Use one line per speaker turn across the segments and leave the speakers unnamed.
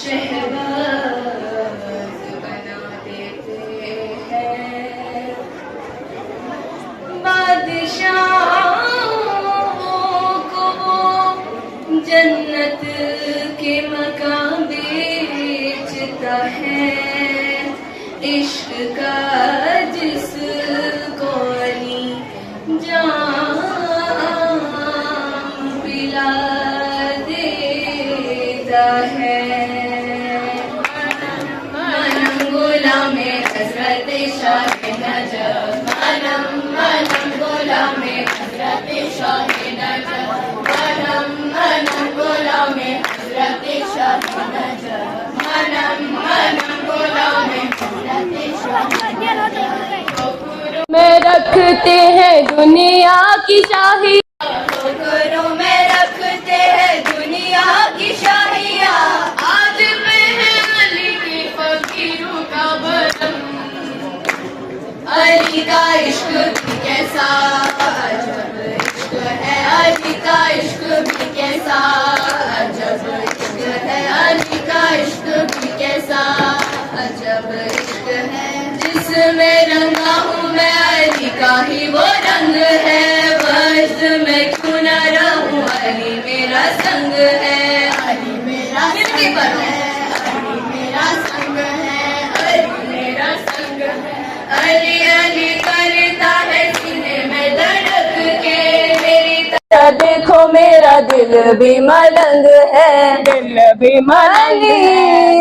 शहबाज बना देते हैं। बादशाहों को वो जन्नत के मकाम बेचता है। इश्क का जिसको अली जाम पिला देता है। मनम गुलामे हज़रत शाह नजफ, मनम गुलामे हज़रत शाह नजफ, मनम गुलामे हज़रत शाह नजफ, मनम गुलामे हज़रत शाह
में रखते हैं दुनिया की शाही,
ठोकरों में रखते हैं दुनिया की शाहियाँ। आज पे है अली के फकीरों का बरम। अली का इश्क भी कैसा अजब इश्क है, अली का इश्क भी कैसा अजब इश्क है, अली का इश्क भी कैसा अजब इश्क है। जिसमें रंगा हूँ मैं अली का ही वो रंग है। बस मैं क्यों न रहूं, अली मेरा संग है, अली मेरा संग है, अली मेरा संग है, अली मेरा संग है। अली अली करता है सीने में धड़क के मेरी
देखो मेरा दिल भी मलंग है, दिल भी मलंग है,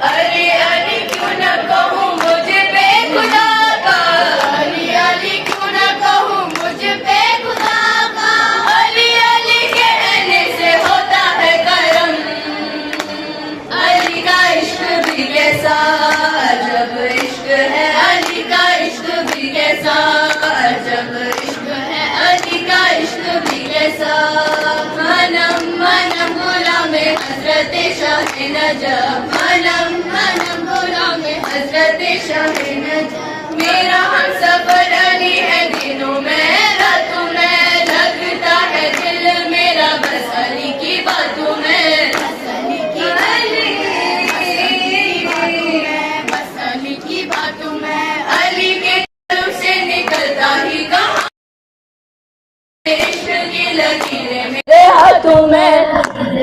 अली अली क्यों न कहूँ मुझे पे खुदा का, अली अली क्यों न कहूँ मुझे पे खुदा का। अली अली कहने से होता है करम। अली का इश्क भी कैसा अजब इश्क है, अली का इश्क भी कैसा अजब इश्क है, अली का इश्क भी कैसा। मनम गुलामे हज़रत शाह नजफ, मनम गुलामे हज़रत शाह नजफ। मेरा हमसफर अली है दिनों में रातों में, लगता है दिल मेरा बस अली की बातों में, बस अली की बस अली की बातों में। अली के दिल से निकलता ही कहाँ इश्क की लकीरें
मेरे हाथों में,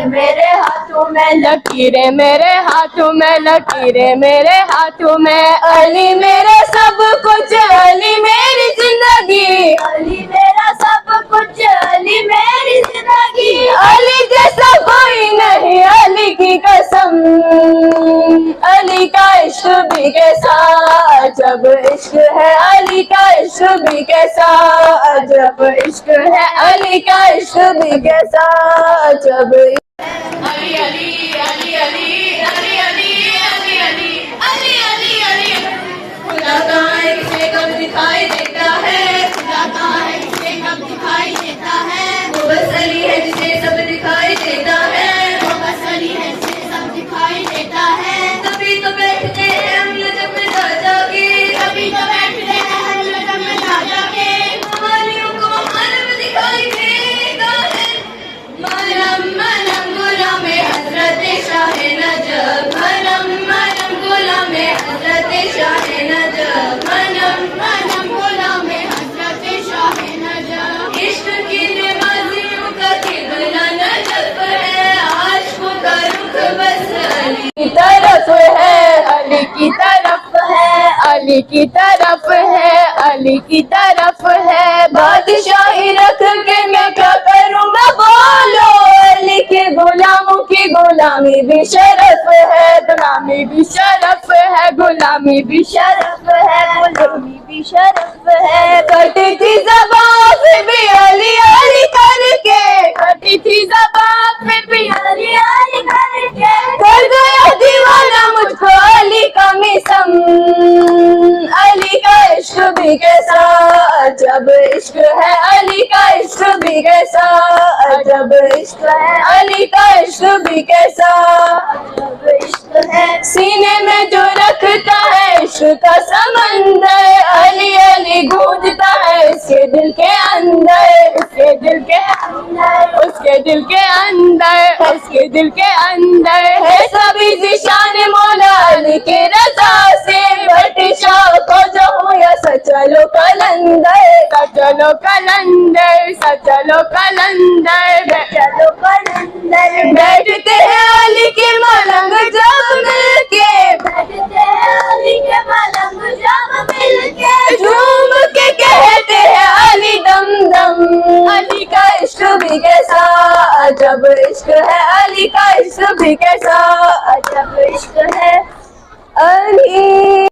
मेरे हाथों में लकीरें, मेरे हाथों में लकीरें, मेरे हाथों में। अली मेरा सब कुछ, अली मेरी जिंदगी, अली मेरा सब कुछ, अली मेरी जिंदगी। अली जैसा कोई नहीं, अली की कसम। अली का इश्क भी कैसा अजब इश्क है, अली का इश्क भी कैसा अजब इश्क है, अली का इश्क भी कैसा अजब।
अली अली अली अली अली अली अली अली अली अली अली। खुदा कहाँ है किसे कब दिखाई देता है, खुदा कहाँ है किसे कब दिखाई देता है। वो बस अली है जिसे सब दिखाई देता है, वो बस अली है जिसे सब दिखाई देता है। तभी तो बैठते हैं हम लजब में जा जाके, तभी तो बैठते हैं हम लजब में जा जाके। हमारियों को मालूम दिखाई देता है। मनम गुलामे हज़रत शाह नजफ, मनम गुलामे हज़रत शाह नजफ, मनम गुलामे हज़रत शाह नजफ। इश्क की नवाजियों का किबला नजफ है, आशिकों का रुख बस अली
की तरफ है, अली की तरफ है, अली की तरफ है, अली की तरफ है। बादशाही रख के मैं क्या करूँगा बोलो, अली के गुलामों की गुलामी भी शरफ है, गुलामी भी शरफ है, गुलामी भी शरफ है, गुलामी भी शरफ है। कटी थी ज़बान फिर भी अली अली करके, कटी थी ज़बान फिर भी अली अली करके। कर गया दीवाना मुझको अली का मिसम। अली का इश्क भी कैसा अजब इश्क है, अली का इश्क भी कैसा अजब इश्क है, अली का इश्क भी कैसा अजब इश्क है। सीने में जो रखता है इश्क का समंदर, अली अली गूंजता है उसके दिल के अंदर, उसके दिल के अंदर, उसके दिल के अंदर। दिल के अंदर है सभी जिशान मौला अली के रजा से। बट शौक जो हो या सचलो कलंदर, सचलो कलंदर, सचलो कलंदर, सचलो कलंदर। बैठते हैं अली के मलंग जब मिलके, बैठते हैं अली के मलंग जब मिलके, झूम के कहते हैं अली दम दम। अली का इश्क भी कैसा अजब इश्क है, अली का इश्क भी कैसा अजब इश्क है। अली